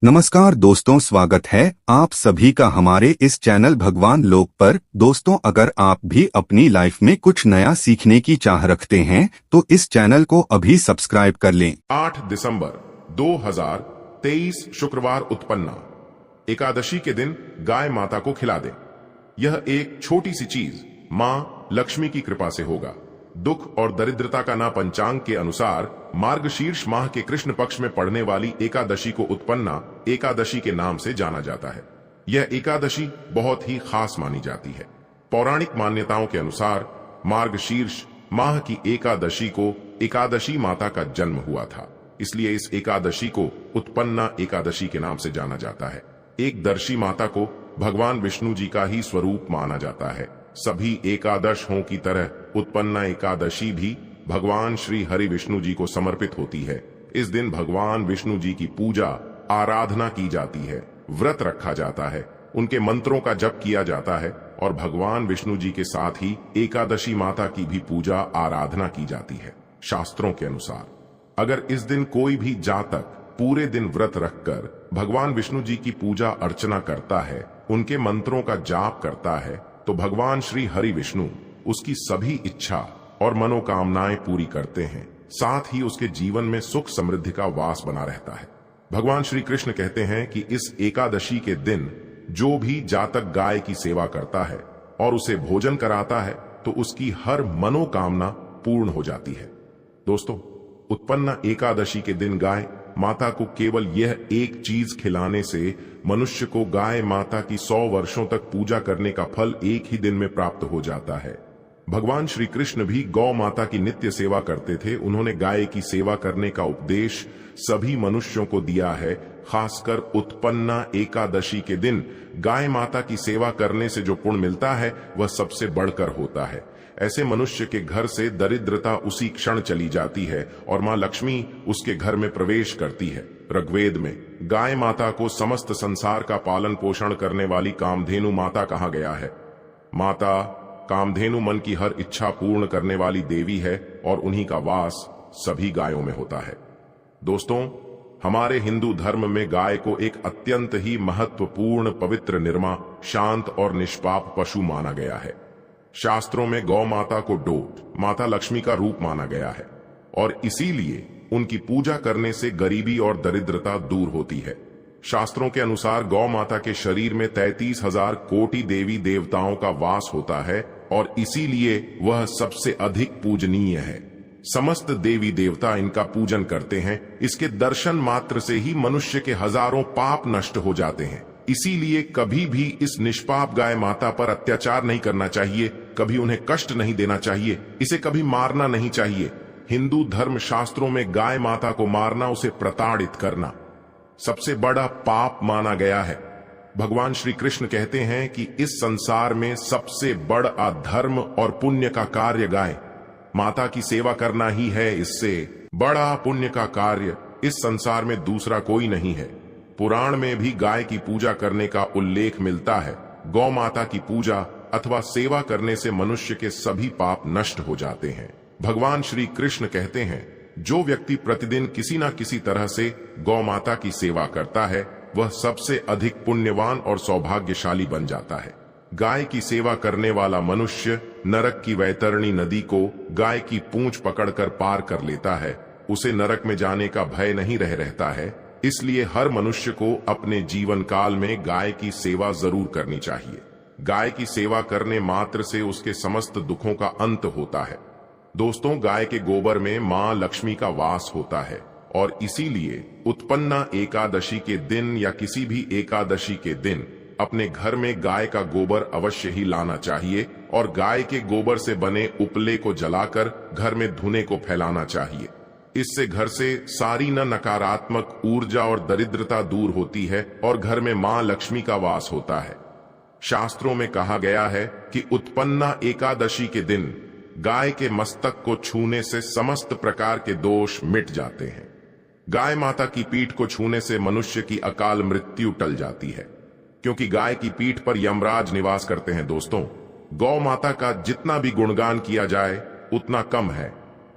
नमस्कार दोस्तों, स्वागत है आप सभी का हमारे इस चैनल भगवान लोक पर। दोस्तों, अगर आप भी अपनी लाइफ में कुछ नया सीखने की चाह रखते हैं तो इस चैनल को अभी सब्सक्राइब कर लें। 8 दिसंबर 2023 शुक्रवार उत्पन्ना एकादशी के दिन गाय माता को खिला दें। यह एक छोटी सी चीज मां लक्ष्मी की कृपा से होगा। दुख और दरिद्रता का ना पंचांग के अनुसार मार्गशीर्ष माह के कृष्ण पक्ष में पड़ने वाली एकादशी को उत्पन्ना एकादशी के नाम से जाना जाता है। यह एकादशी बहुत ही खास मानी जाती है। पौराणिक मान्यताओं के अनुसार मार्गशीर्ष माह की एकादशी को एकादशी माता का जन्म हुआ था, इसलिए इस एकादशी को उत्पन्ना एकादशी के नाम से जाना जाता है। एक दर्शी माता को भगवान विष्णु जी का ही स्वरूप माना जाता है। सभी एकादशों की तरह उत्पन्ना एकादशी भी भगवान श्री हरि विष्णु जी को समर्पित होती है। इस दिन भगवान विष्णु जी की पूजा आराधना की जाती है, व्रत रखा जाता है, उनके मंत्रों का जप किया जाता है और भगवान विष्णु जी के साथ ही एकादशी माता की भी पूजा आराधना की जाती है। शास्त्रों के अनुसार अगर इस दिन कोई भी जातक पूरे दिन व्रत रखकर भगवान विष्णु जी की पूजा अर्चना करता है, उनके मंत्रों का जाप करता है, तो भगवान श्री हरि विष्णु उसकी सभी इच्छा और मनोकामनाएं पूरी करते हैं। साथ ही उसके जीवन में सुख समृद्धि का वास बना रहता है। भगवान श्री कृष्ण कहते हैं कि इस एकादशी के दिन जो भी जातक गाय की सेवा करता है और उसे भोजन कराता है तो उसकी हर मनोकामना पूर्ण हो जाती है। दोस्तों, उत्पन्ना एकादशी के दिन गाय माता को केवल यह एक चीज खिलाने से मनुष्य को गाय माता की 100 वर्षों तक पूजा करने का फल एक ही दिन में प्राप्त हो जाता है। भगवान श्री कृष्ण भी गौ माता की नित्य सेवा करते थे। उन्होंने गाय की सेवा करने का उपदेश सभी मनुष्यों को दिया है। खासकर उत्पन्ना एकादशी के दिन गाय माता की सेवा करने से जो पुण्य मिलता है वह सबसे बढ़कर होता है। ऐसे मनुष्य के घर से दरिद्रता उसी क्षण चली जाती है और मां लक्ष्मी उसके घर में प्रवेश करती है। ऋग्वेद में गाय माता को समस्त संसार का पालन पोषण करने वाली कामधेनु माता कहा गया है। माता कामधेनु मन की हर इच्छा पूर्ण करने वाली देवी है और उन्हीं का वास सभी गायों में होता है। दोस्तों, हमारे हिंदू धर्म में गाय को एक अत्यंत ही महत्वपूर्ण, पवित्र, निर्मा, शांत और निष्पाप पशु माना गया है। शास्त्रों में गौ माता को डोट, माता लक्ष्मी का रूप माना गया है और इसीलिए उनकी पूजा करने से गरीबी और दरिद्रता दूर होती है। शास्त्रों के अनुसार गौ माता के शरीर में 33,000 कोटि देवी देवताओं का वास होता है और इसीलिए वह सबसे अधिक पूजनीय है। समस्त देवी देवता इनका पूजन करते हैं। इसके दर्शन मात्र से ही मनुष्य के हजारों पाप नष्ट हो जाते हैं। इसीलिए कभी भी इस निष्पाप गाय माता पर अत्याचार नहीं करना चाहिए, कभी उन्हें कष्ट नहीं देना चाहिए, इसे कभी मारना नहीं चाहिए। हिंदू धर्म शास्त्रों में गाय माता को मारना, उसे प्रताड़ित करना सबसे बड़ा पाप माना गया है। भगवान श्री कृष्ण कहते हैं कि इस संसार में सबसे बड़ा धर्म और पुण्य का कार्य गाय माता की सेवा करना ही है। इससे बड़ा पुण्य का कार्य इस संसार में दूसरा कोई नहीं है। पुराण में भी गाय की पूजा करने का उल्लेख मिलता है। गौ माता की पूजा अथवा सेवा करने से मनुष्य के सभी पाप नष्ट हो जाते हैं। भगवान श्री कृष्ण कहते हैं, जो व्यक्ति प्रतिदिन किसी न किसी तरह से गौ माता की सेवा करता है वह सबसे अधिक पुण्यवान और सौभाग्यशाली बन जाता है। गाय की सेवा करने वाला मनुष्य नरक की वैतरणी नदी को गाय की पूंछ पकड़कर पार कर लेता है। उसे नरक में जाने का भय नहीं रहता है। इसलिए हर मनुष्य को अपने जीवन काल में गाय की सेवा जरूर करनी चाहिए। गाय की सेवा करने मात्र से उसके समस्त दुखों का अंत होता है। दोस्तों, गाय के गोबर में मां लक्ष्मी का वास होता है और इसीलिए उत्पन्ना एकादशी के दिन या किसी भी एकादशी के दिन अपने घर में गाय का गोबर अवश्य ही लाना चाहिए और गाय के गोबर से बने उपले को जलाकर घर में धुने को फैलाना चाहिए। इससे घर से सारी नकारात्मक ऊर्जा और दरिद्रता दूर होती है और घर में मां लक्ष्मी का वास होता है। शास्त्रों में कहा गया है कि उत्पन्ना एकादशी के दिन गाय के मस्तक को छूने से समस्त प्रकार के दोष मिट जाते हैं। गाय माता की पीठ को छूने से मनुष्य की अकाल मृत्यु टल जाती है, क्योंकि गाय की पीठ पर यमराज निवास करते हैं। दोस्तों, गौ माता का जितना भी गुणगान किया जाए उतना कम है,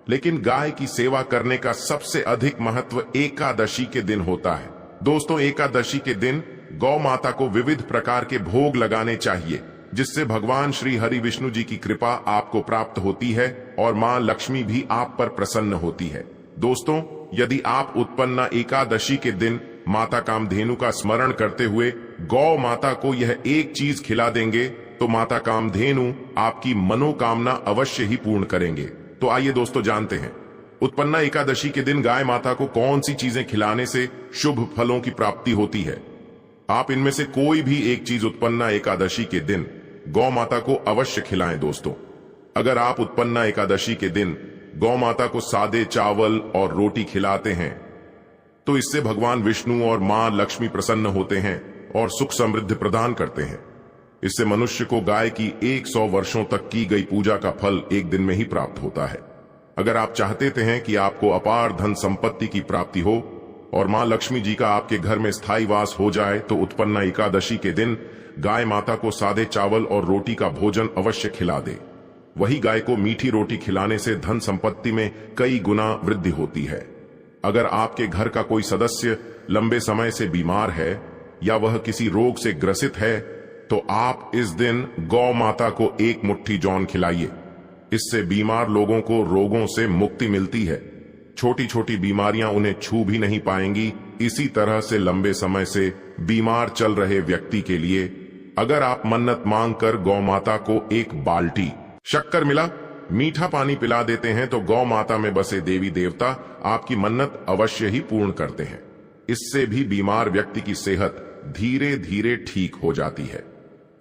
लेकिन गाय की सेवा करने का सबसे अधिक महत्व एकादशी के दिन होता है। दोस्तों, एकादशी के दिन गौ माता को विविध प्रकार के भोग लगाने चाहिए, जिससे भगवान श्री हरि विष्णु जी की कृपा आपको प्राप्त होती है और मां लक्ष्मी भी आप पर प्रसन्न होती है। दोस्तों, यदि आप उत्पन्ना एकादशी के दिन माता कामधेनु का स्मरण करते हुए गौ माता को यह एक चीज खिला देंगे तो माता कामधेनु आपकी मनोकामना अवश्य ही पूर्ण करेंगे। तो आइए दोस्तों जानते हैं, उत्पन्ना एकादशी के दिन गाय माता को कौन सी चीजें खिलाने से शुभ फलों की प्राप्ति होती है। आप इनमें से कोई भी एक चीज उत्पन्ना एकादशी के दिन गौ माता को अवश्य खिलाएं। दोस्तों, अगर आप उत्पन्ना एकादशी के दिन गौ माता को सादे चावल और रोटी खिलाते हैं तो इससे भगवान विष्णु और मां लक्ष्मी प्रसन्न होते हैं और सुख समृद्धि प्रदान करते हैं। इससे मनुष्य को गाय की 100 वर्षों तक की गई पूजा का फल एक दिन में ही प्राप्त होता है। अगर आप चाहते हैं कि आपको अपार धन संपत्ति की प्राप्ति हो और मां लक्ष्मी जी का आपके घर में स्थायी वास हो जाए तो उत्पन्ना एकादशी के दिन गाय माता को सादे चावल और रोटी का भोजन अवश्य खिला दे। वही गाय को मीठी रोटी खिलाने से धन संपत्ति में कई गुना वृद्धि होती है। अगर आपके घर का कोई सदस्य लंबे समय से बीमार है या वह किसी रोग से ग्रसित है तो आप इस दिन गौ माता को एक मुट्ठी जौन खिलाइए। इससे बीमार लोगों को रोगों से मुक्ति मिलती है। छोटी छोटी बीमारियां उन्हें छू भी नहीं पाएंगी। इसी तरह से लंबे समय से बीमार चल रहे व्यक्ति के लिए अगर आप मन्नत मांगकर गौ माता को एक बाल्टी शक्कर मिला मीठा पानी पिला देते हैं तो गौ माता में बसे देवी देवता आपकी मन्नत अवश्य ही पूर्ण करते हैं। इससे भी बीमार व्यक्ति की सेहत धीरे धीरे ठीक हो जाती है।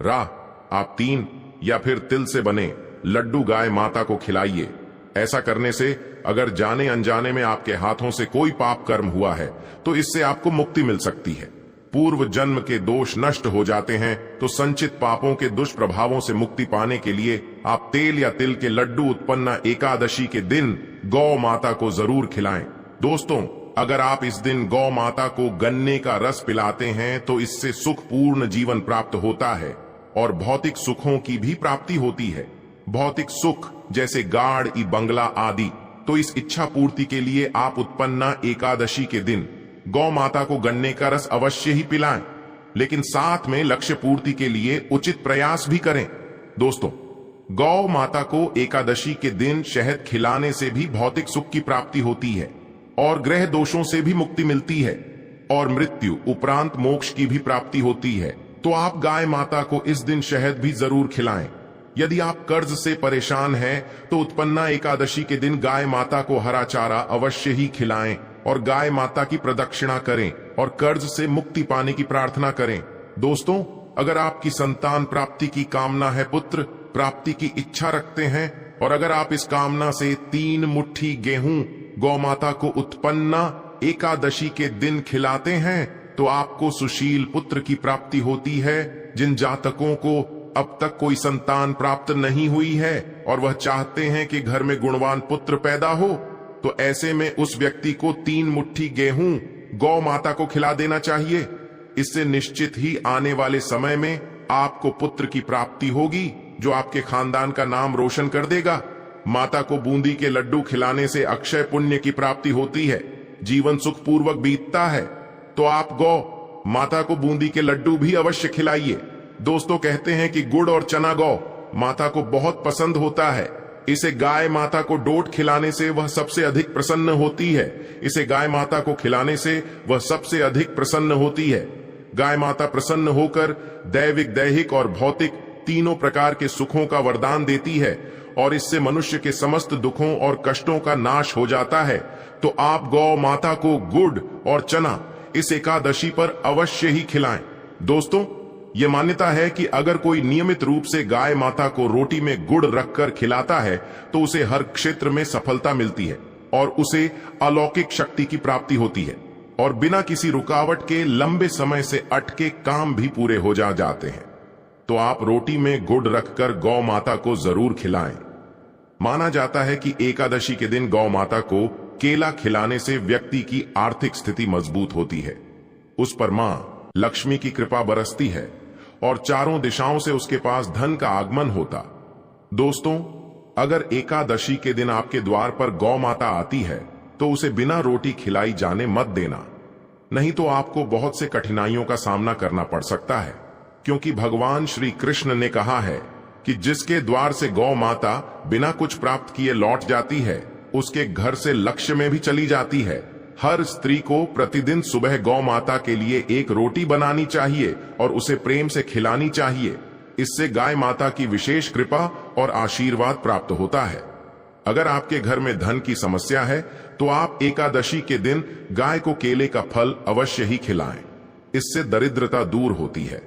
आप 3 या फिर तिल से बने लड्डू गाय माता को खिलाइए। ऐसा करने से अगर जाने अनजाने में आपके हाथों से कोई पाप कर्म हुआ है तो इससे आपको मुक्ति मिल सकती है। पूर्व जन्म के दोष नष्ट हो जाते हैं तो संचित पापों के दुष्प्रभावों से मुक्ति पाने के लिए आप तेल या तिल के लड्डू उत्पन्ना एकादशी के दिन गौ माता को जरूर खिलाएं। दोस्तों, अगर आप इस दिन गौ माता को गन्ने का रस पिलाते हैं तो इससे सुखपूर्ण जीवन प्राप्त होता है और भौतिक सुखों की भी प्राप्ति होती है। भौतिक सुख जैसे गाड़ी, बंगला आदि। तो इस इच्छा पूर्ति के लिए आप उत्पन्ना एकादशी के दिन गौ माता को गन्ने का रस अवश्य ही पिलाएं, लेकिन साथ में लक्ष्य पूर्ति के लिए उचित प्रयास भी करें। दोस्तों, गौ माता को एकादशी के दिन शहद खिलाने से भी भौतिक सुख की प्राप्ति होती है और ग्रह दोषों से भी मुक्ति मिलती है और मृत्यु उपरांत मोक्ष की भी प्राप्ति होती है। तो आप गाय माता को इस दिन शहद भी जरूर खिलाएं। यदि आप कर्ज से परेशान हैं तो उत्पन्ना एकादशी के दिन गाय माता को हरा चारा अवश्य ही खिलाएं और गाय माता की प्रदक्षिणा करें और कर्ज से मुक्ति पाने की प्रार्थना करें। दोस्तों, अगर आपकी संतान प्राप्ति की कामना है, पुत्र प्राप्ति की इच्छा रखते हैं और अगर आप इस कामना से 3 मुट्ठी गेहूं गौ माता को उत्पन्ना एकादशी के दिन खिलाते हैं तो आपको सुशील पुत्र की प्राप्ति होती है। जिन जातकों को अब तक कोई संतान प्राप्त नहीं हुई है और वह चाहते हैं कि घर में गुणवान पुत्र पैदा हो तो ऐसे में उस व्यक्ति को 3 मुट्ठी गेहूं गौ माता को खिला देना चाहिए। इससे निश्चित ही आने वाले समय में आपको पुत्र की प्राप्ति होगी जो आपके खानदान का नाम रोशन कर देगा। माता को बूंदी के लड्डू खिलाने से अक्षय पुण्य की प्राप्ति होती है, जीवन सुखपूर्वक बीतता है। तो आप गौ माता को बूंदी के लड्डू भी अवश्य खिलाइए। दोस्तों, कहते हैं कि गुड़ और चना गौ माता को बहुत पसंद होता है। इसे गाय माता को डोट खिलाने से वह सबसे अधिक प्रसन्न होती है। इसे गाय माता को खिलाने से वह सबसे अधिक प्रसन्न होती है। गाय माता प्रसन्न होकर दैविक, दैहिक और भौतिक तीनों प्रकार के सुखों का वरदान देती है और इससे मनुष्य के समस्त दुखों और कष्टों का नाश हो जाता है। तो आप गौ माता को गुड़ और चना इस एकादशी पर अवश्य ही खिलाएं। दोस्तों, ये मान्यता है कि अगर कोई नियमित रूप से गाय माता को रोटी में गुड़ रखकर खिलाता है तो उसे हर क्षेत्र में सफलता मिलती है और उसे अलौकिक शक्ति की प्राप्ति होती है और बिना किसी रुकावट के लंबे समय से अटके काम भी पूरे हो जाते हैं। तो आप रोटी में गुड़ रखकर गौ माता को जरूर खिलाएं। माना जाता है कि एकादशी के दिन गौ माता को केला खिलाने से व्यक्ति की आर्थिक स्थिति मजबूत होती है, उस पर मां लक्ष्मी की कृपा बरसती है और चारों दिशाओं से उसके पास धन का आगमन होता। दोस्तों, अगर एकादशी के दिन आपके द्वार पर गौ माता आती है तो उसे बिना रोटी खिलाई जाने मत देना। नहीं तो आपको बहुत से कठिनाइयों का सामना करना पड़ सकता है, क्योंकि भगवान श्री कृष्ण ने कहा है कि जिसके द्वार से गौ माता बिना कुछ प्राप्त किए लौट जाती है, उसके घर से लक्ष्य में भी चली जाती है। हर स्त्री को प्रतिदिन सुबह गौ माता के लिए एक रोटी बनानी चाहिए और उसे प्रेम से खिलानी चाहिए। इससे गाय माता की विशेष कृपा और आशीर्वाद प्राप्त होता है। अगर आपके घर में धन की समस्या है तो आप एकादशी के दिन गाय को केले का फल अवश्य ही खिलाएं। इससे दरिद्रता दूर होती है।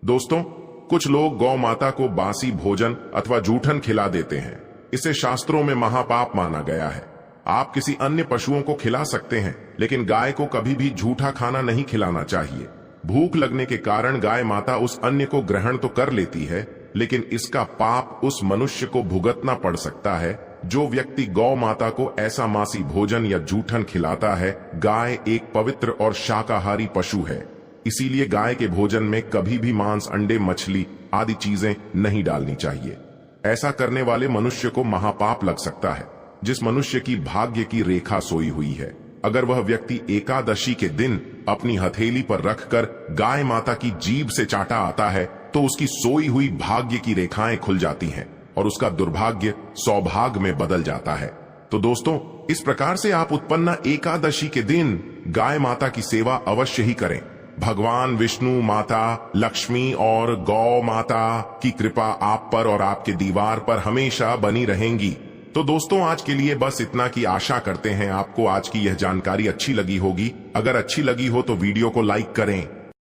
दोस्तों, कुछ लोग गौ माता को बासी भोजन अथवा जूठन खिला देते हैं। इसे शास्त्रों में महापाप माना गया है। आप किसी अन्य पशुओं को खिला सकते हैं, लेकिन गाय को कभी भी झूठा खाना नहीं खिलाना चाहिए। भूख लगने के कारण गाय माता उस अन्य को ग्रहण तो कर लेती है, लेकिन इसका पाप उस मनुष्य को भुगतना पड़ सकता है जो व्यक्ति गौ माता को ऐसा मासी भोजन या जूठन खिलाता है। गाय एक पवित्र और शाकाहारी पशु है, इसीलिए गाय के भोजन में कभी भी मांस, अंडे, मछली आदि चीजें नहीं डालनी चाहिए। ऐसा करने वाले मनुष्य को महापाप लग सकता है। जिस मनुष्य की भाग्य की रेखा सोई हुई है, अगर वह व्यक्ति एकादशी के दिन अपनी हथेली पर रखकर गाय माता की जीभ से चाटा आता है तो उसकी सोई हुई भाग्य की रेखाएं खुल जाती हैं और उसका दुर्भाग्य सौभाग्य में बदल जाता है। तो दोस्तों, इस प्रकार से आप उत्पन्ना एकादशी के दिन गाय माता की सेवा अवश्य ही करें। भगवान विष्णु, माता लक्ष्मी और गौ माता की कृपा आप पर और आपके दीवार पर हमेशा बनी रहेंगी। तो दोस्तों, आज के लिए बस इतना की आशा करते हैं आपको आज की यह जानकारी अच्छी लगी होगी। अगर अच्छी लगी हो तो वीडियो को लाइक करें,